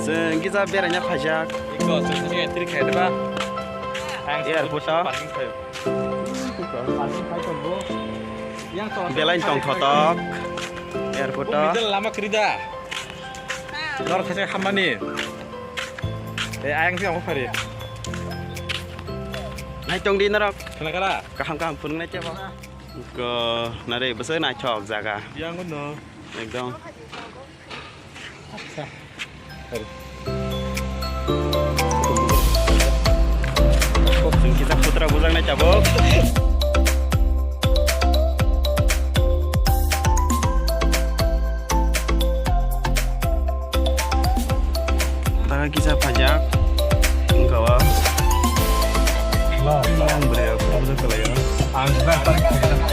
जों गिजा बेरायनो फाजाक Ikut sini entry kayak apa? Airport Parking kayak. Parking kayak tuh. Yang soal. Belain tong thotok airport Middle lama kerja. Lor kasih hamani. Ayang sih apa hari? nai tong di narok Kenapa? kaham pun nai coba ke nare besar nai chok jaga Yang mana? ekdom जों kita putra bujang nai cabok Taga kisah pajak engkau yang beliau betul kalau ya Angkat paling kayak.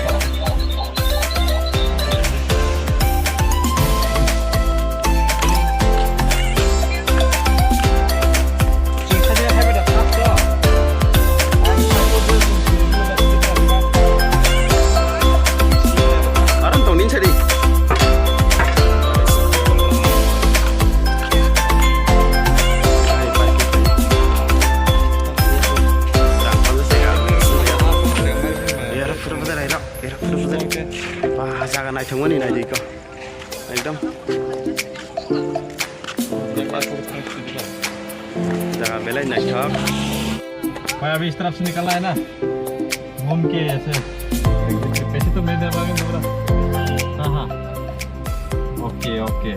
orang tong nin sedi Wah, jangan naik tunggu nih naik kok. Ekdom. Jangan belai naik kok. Kayak habis terap sini kalah na. Mungkin ya sih. Pesi tuh beda banget bro. Aha. Oke.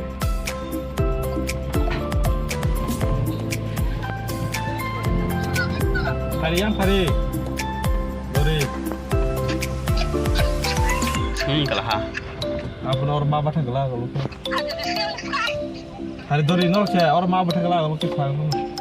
Hari yang hari. Dori. Kalah ha. Apa normal batang gelar kalau tuh. Hari Dori nol sih. Orang mau batang gelar kalau tuh.